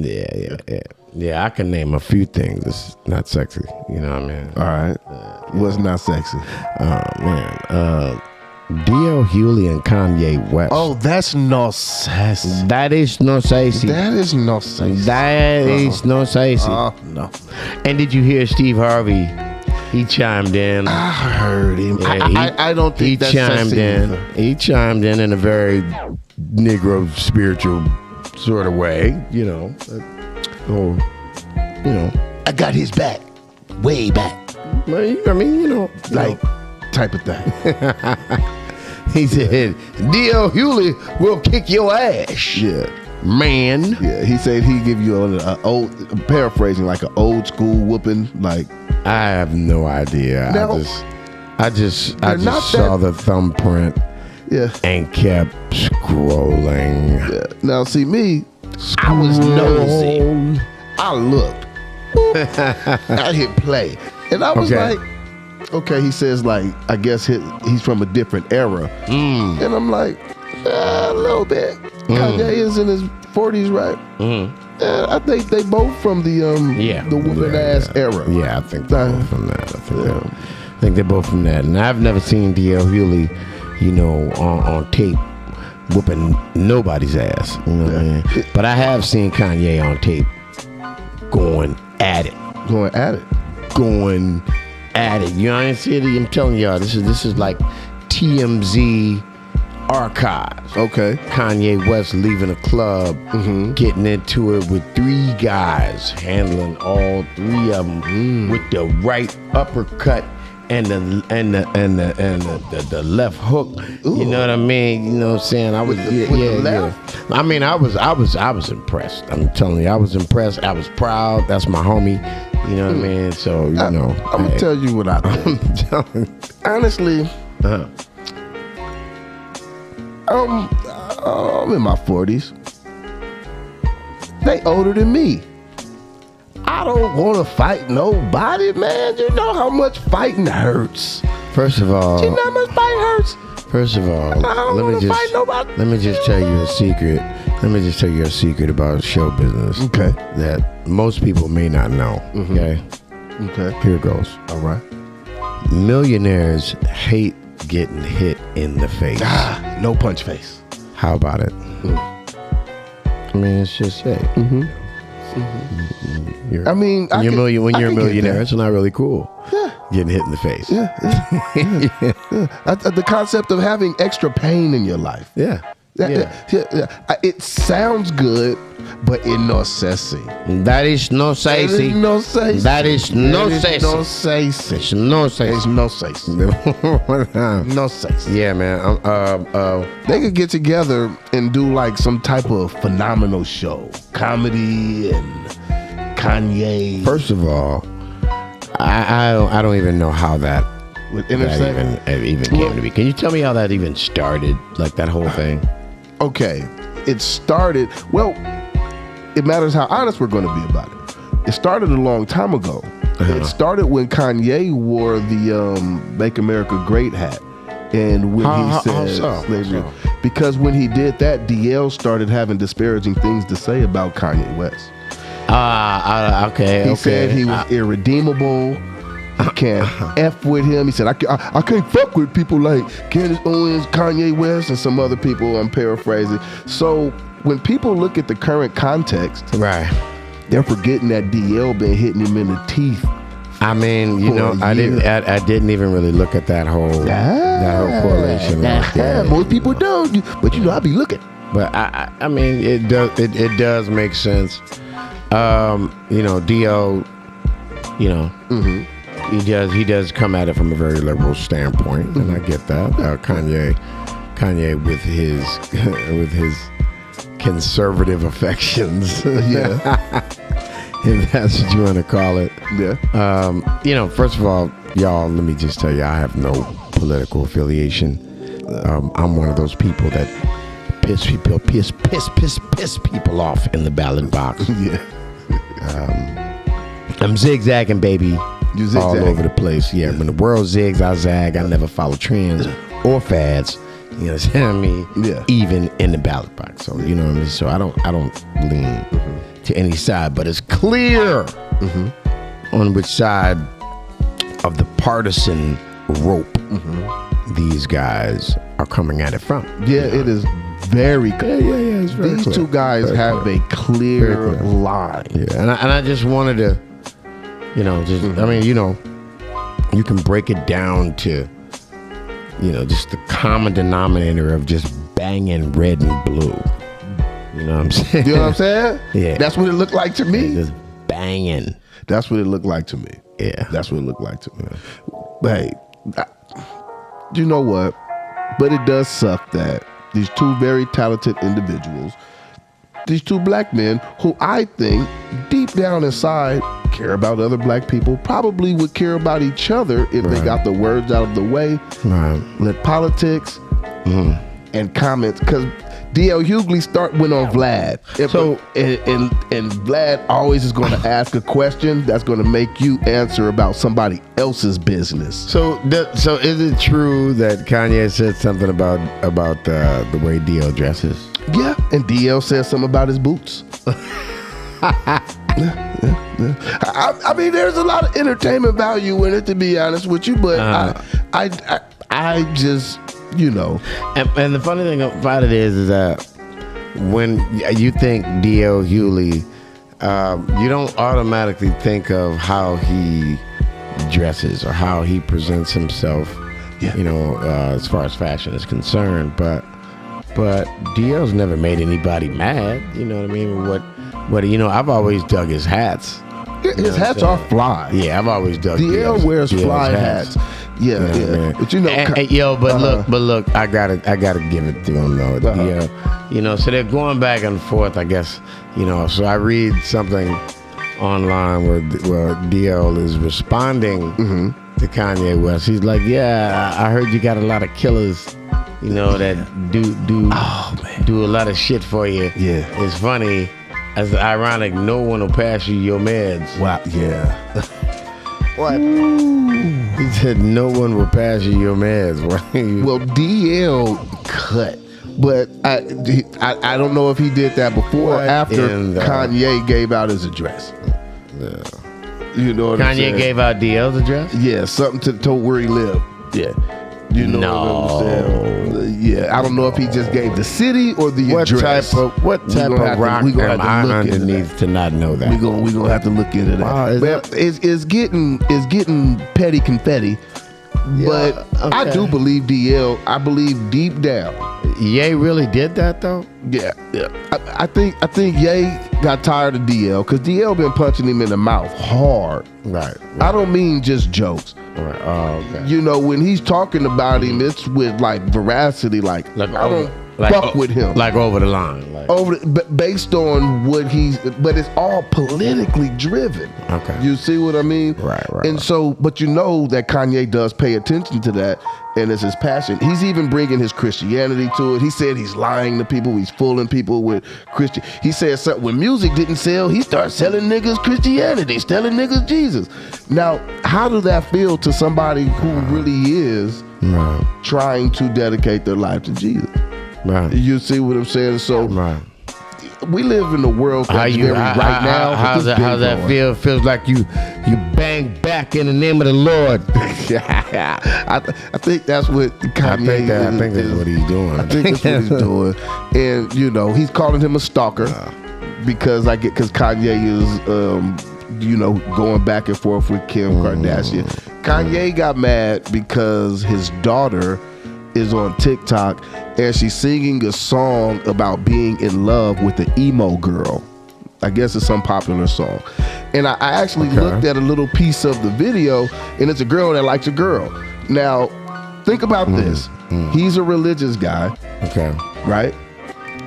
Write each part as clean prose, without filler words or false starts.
Yeah, I can name a few things that's not sexy. You know what I mean? All right. What's not sexy? Oh, man. D.L. Hugley and Kanye West. Oh, that's no sexy. That is no sexy. That is no sexy. That is no sexy. No. And did you hear Steve Harvey? He chimed in. I heard him. Yeah, I don't think that's chimed sexy in. either. He chimed in a very Negro spiritual sort of way, you know. I got his back, way back. I mean, Like, type of thing. he said, D.L. Hugley will kick your ass. Yeah. Man. Yeah, he said he'd give you an old, paraphrasing, like an old school whooping. Like, I have no idea. Now, I just not saw the thumbprint yeah. and kept scrolling. Yeah. Now, see me, I was nosy. I looked. I hit play. And I was like, okay, he says, like, I guess he's from a different era. And I'm like, a little bit. Kanye is in his 40s, right? I think they both from the whooping ass era. Yeah, I think they're both from that. I think they're both from that. And I've never seen D.L. Hugley, on tape whooping nobody's ass. You know what I mean? But I have seen Kanye on tape going at it. Going at it. Going at it. You know, I see it. I'm telling y'all, this is like TMZ archives. Okay. Kanye West leaving a club, getting into it with three guys, handling all three of them with the right uppercut and the left hook. Ooh. You know what I mean? You know what I'm saying? I was yeah. I mean, I was impressed. I'm telling you, I was impressed. I was proud. That's my homie. You know what I mean? So I'm gonna tell you what I think. Honestly, I'm in my 40s. They older than me. I don't want to fight nobody, man. You know how much fighting hurts. First of all, you know how much fighting hurts. First of all, let me just tell you a secret. Let me just tell you a secret about show business. Okay. That most people may not know. Okay. Okay. Here it goes. All right. Millionaires hate getting hit in the face. No punch face. How about it? I mean, it's just when you're a millionaire, it's not really cool. Yeah. Getting hit in the face. The concept of having extra pain in your life. Yeah. It sounds good, but it's no sexy. That is no sexy. No sexy. That is no sexy. No sexy. It's no sexy. It's no sexy. No sexy. Yeah, man. They could get together and do like some type of phenomenal show, comedy and Kanye. First of all, I don't even know how that even came to be. Can you tell me how that even started? Like that whole thing. Okay, it started. Well, it matters how honest we're going to be about it. It started a long time ago. It started when Kanye wore the "Make America Great" hat, and when he said slavery. Because when he did that, DL started having disparaging things to say about Kanye West. Okay. He said he was irredeemable. You can't F with him. He said, I can't fuck with people like Candace Owens, Kanye West, and some other people. I'm paraphrasing. So when people look at the current context, right, they're forgetting that DL been hitting him in the teeth. I mean, I didn't even really look at that whole correlation. Most people don't, but I be looking. But I mean, it does make sense. DL, he does come at it from a very liberal standpoint, and I get that. Kanye with his conservative affections, if that's what you want to call it. Yeah. First of all, y'all, let me just tell you, I have no political affiliation. I'm one of those people that piss people off in the ballot box. Yeah. I'm zigzagging, baby. You zigzag all over the place. Yeah, when the world zigs, I zag. I never follow trends or fads. You understand me? Yeah. Even in the ballot box. So you know what I mean. So I don't lean to any side, but it's clear on which side of the partisan rope these guys are coming at it from. Yeah, it is very clear. Yeah. It's very These clear. two guys Very have clear. a clear line. Yeah, and I just wanted to, you know, I mean, you know, you can break it down to, you know, just the common denominator of just banging red and blue. You know what I'm saying? You know what I'm saying? Yeah. That's what it looked like to me. Just banging. That's what it looked like to me. Yeah. That's what it looked like to me. But hey, you know what? But it does suck that these two very talented individuals, these two black men who I think deep down inside care about other black people, probably would care about each other if they got the words out of the way. Right. Let politics and comments, because DL Hugley went on Vlad. And Vlad always is going to ask a question that's going to make you answer about somebody else's business. So is it true that Kanye said something about the way DL dresses? Yeah, and DL says something about his boots. I mean, there's a lot of entertainment value in it, to be honest with you, but I just, you know. And the funny thing about it is that when you think D.L. Hughley, you don't automatically think of how he dresses or how he presents himself, you know, as far as fashion is concerned. But D.L.'s never made anybody mad. You know what I mean? What you know, I've always dug his hats. His hats are fly. Yeah, I've always dug. DL wears fly hats. Yeah, yeah. But you know, look, I gotta give it to him though. DL, you know, so they're going back and forth. I guess, you know. So I read something online where DL is responding to Kanye West. He's like, "Yeah, I heard you got a lot of killers, you know, that do a lot of shit for you. Yeah, it's funny." As ironic, no one will pass you your meds. Wow, yeah. What? He said no one will pass you your meds. Well, DL cut, but I don't know if he did that before or after Kanye gave out his address. Yeah. You know what I'm saying? Kanye gave out DL's address? Yeah, something to where he lived. Yeah. You know what I'm saying? Yeah, I don't know if he just gave the city or the address. What type of rock am I underneath to not know that? We gonna have to look into that. Well, it's getting petty confetti, but I do believe DL. I believe deep down, Ye really did that though. Yeah. I think Ye got tired of DL because DL been punching him in the mouth hard. Right. I don't mean just jokes. Right. Oh, okay. You know, when he's talking about him, it's with like veracity. Like I don't fuck with him. Like over the line. Based on what but it's all politically driven. Okay. You see what I mean? Right. And so, but you know that Kanye does pay attention to that, and it's his passion. He's even bringing his Christianity to it. He said he's lying to people. He's fooling people with Christian. He said something, when music didn't sell, he started selling niggas Christianity, selling niggas Jesus. Now, how does that feel to somebody who really is trying to dedicate their life to Jesus? Right. You see what I'm saying? So we live in a world that's very right now. How's that feel? Feels like you bang back in the name of the Lord. I think that's what Kanye I think that's what he's doing. I think that's what he's doing. And you know, he's calling him a stalker because Kanye is you know, going back and forth with Kim Kardashian. Kanye got mad because his daughter is on TikTok and she's singing a song about being in love with an emo girl. I guess it's some popular song. And I actually looked at a little piece of the video, and it's a girl that likes a girl. Now, think about this. He's a religious guy. Okay. Right?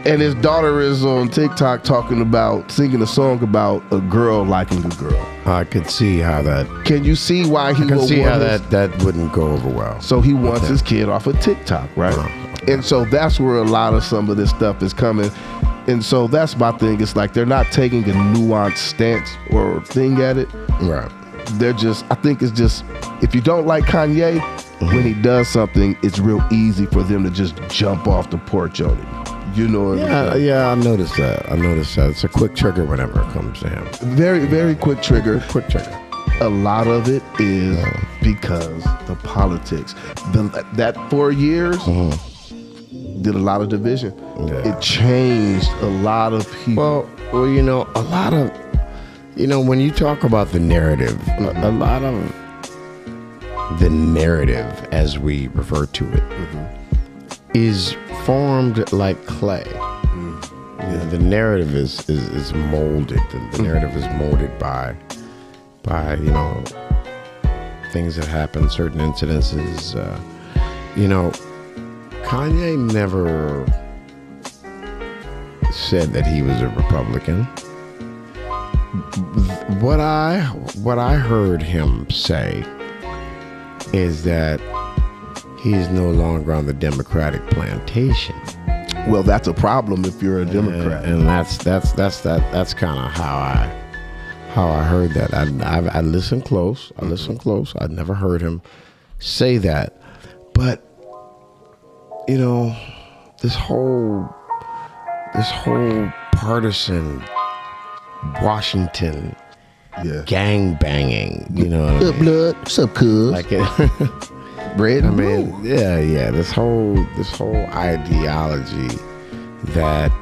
And his daughter is on TikTok singing a song about a girl liking a girl. I could see how that. Can you see why he would want that wouldn't go over well? So he wants his kid off of TikTok, right? And so that's where a lot of some of this stuff is coming. And so that's my thing. It's like they're not taking a nuanced stance or thing at it. Right. They're just, I think it's just, if you don't like Kanye, when he does something, it's real easy for them to just jump off the porch on him. You know what I'm saying? Yeah, I noticed that. It's a quick trigger whenever it comes to him. Very, very quick trigger. Quick trigger. A lot of it is because the politics. That 4 years did a lot of division. Yeah. It changed a lot of people. Well, you know, a lot of, you know, when you talk about the narrative, a lot of the narrative, as we refer to it, is formed like clay. You know, the narrative is molded. The narrative is molded by you know, things that happen, certain incidences. You know, Kanye never said that he was a Republican. What I heard him say is that he's no longer on the Democratic plantation. Well, that's a problem if you're a Democrat. And that's kind of how I heard that. I listened close. I never heard him say that. But you know, this whole partisan Washington gang banging, you know what I mean? Blood, what's up, cuz? Like it. Red I and mean, blue. yeah. This whole ideology that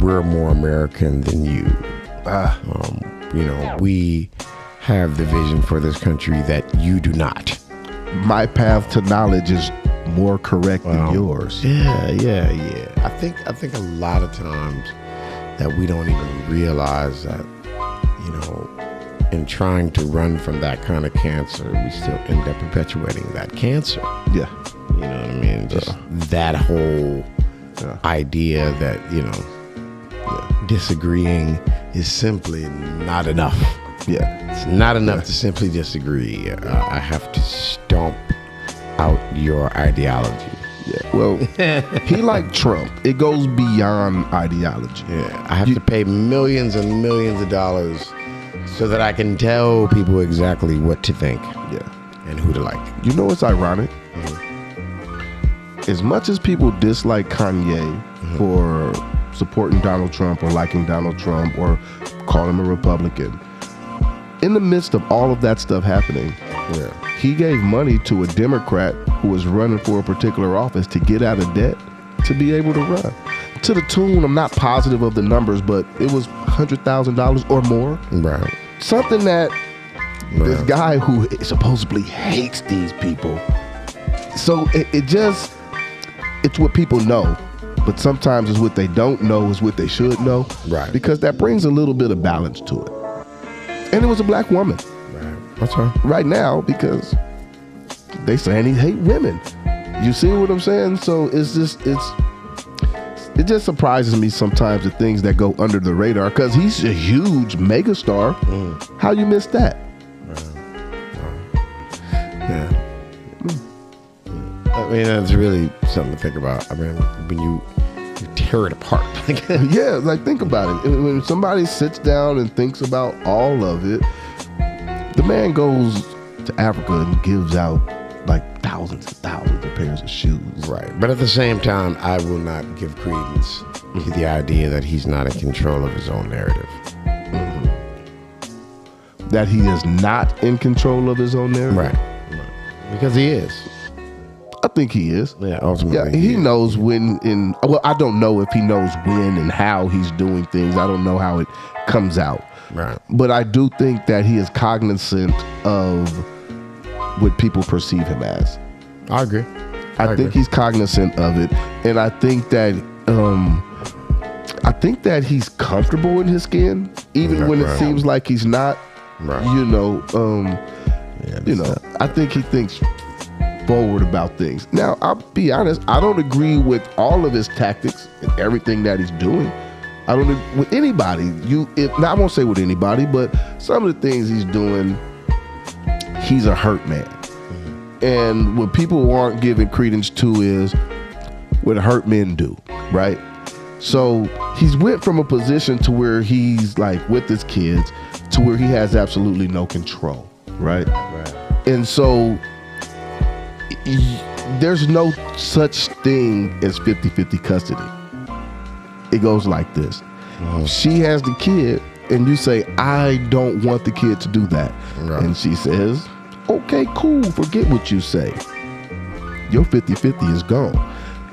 we're more American than you. You know, we have the vision for this country that you do not. My path to knowledge is more correct than yours. Yeah. I think a lot of times that we don't even realize that, you know, in trying to run from that kind of cancer, we still end up perpetuating that cancer. Yeah. You know what I mean? Just that whole idea that, you know, disagreeing is simply not enough. Yeah. It's not enough to simply disagree. I have to stomp out your ideology. Yeah. Well, he like Trump. It goes beyond ideology. Yeah. I have to pay millions and millions of dollars so that I can tell people exactly what to think. Yeah. And who to like. You know what's ironic? As much as people dislike Kanye for supporting Donald Trump or liking Donald Trump or calling him a Republican, in the midst of all of that stuff happening, he gave money to a Democrat who was running for a particular office to get out of debt to be able to run. To the tune, I'm not positive of the numbers, but it was $100,000 or more. Right. Something that this guy who supposedly hates these people. So it's what people know. But sometimes it's what they don't know is what they should know. Right. Because that brings a little bit of balance to it. And it was a black woman. Right. That's right. Right now, because they saying he hate women. You see what I'm saying? So it just surprises me sometimes the things that go under the radar because he's a huge megastar. How you miss that? Yeah. I mean, that's really something to think about. I mean, when you tear it apart. Yeah, like think about it. When somebody sits down and thinks about all of it, the man goes to Africa and gives out like thousands and thousands of pairs of shoes. Right. But at the same time, I will not give credence to the idea that he's not in control of his own narrative. That he is not in control of his own narrative? Right. Because he is. I think he is. Yeah, ultimately. Yeah, he knows when well, I don't know if he knows when and how he's doing things. I don't know how it comes out. Right. But I do think that he is cognizant of what people perceive him as. I agree. I think he's cognizant of it. And I think that he's comfortable in his skin, even when it seems like he's not. Right. You know, I think he thinks forward about things. Now, I'll be honest, I don't agree with all of his tactics and everything that he's doing. I don't agree with anybody. I won't say with anybody, but some of the things he's doing, he's a hurt man. And what people aren't giving credence to is what hurt men do, right? So he's went from a position to where he's like with his kids to where he has absolutely no control, right? And so there's no such thing as 50-50 custody. It goes like this. She has the kid, and you say, I don't want the kid to do that. Right. And she says, okay, cool, forget what you say. Your 50-50 is gone.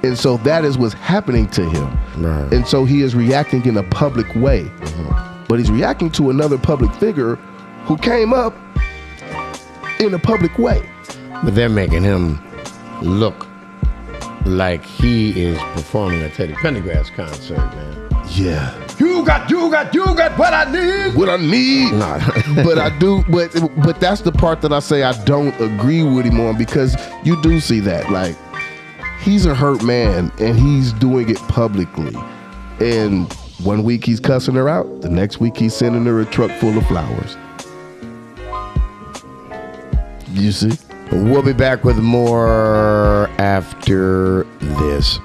And so that is what's happening to him. Right. And so he is reacting in a public way. But he's reacting to another public figure who came up in a public way. But they're making him look like he is performing a Teddy Pendergrass concert, man. Yeah. You got what I need. What I need. Nah. But I do, but that's the part that I say I don't agree with him on, because you do see that. Like, he's a hurt man and he's doing it publicly. And one week he's cussing her out, the next week he's sending her a truck full of flowers. You see? We'll be back with more after this.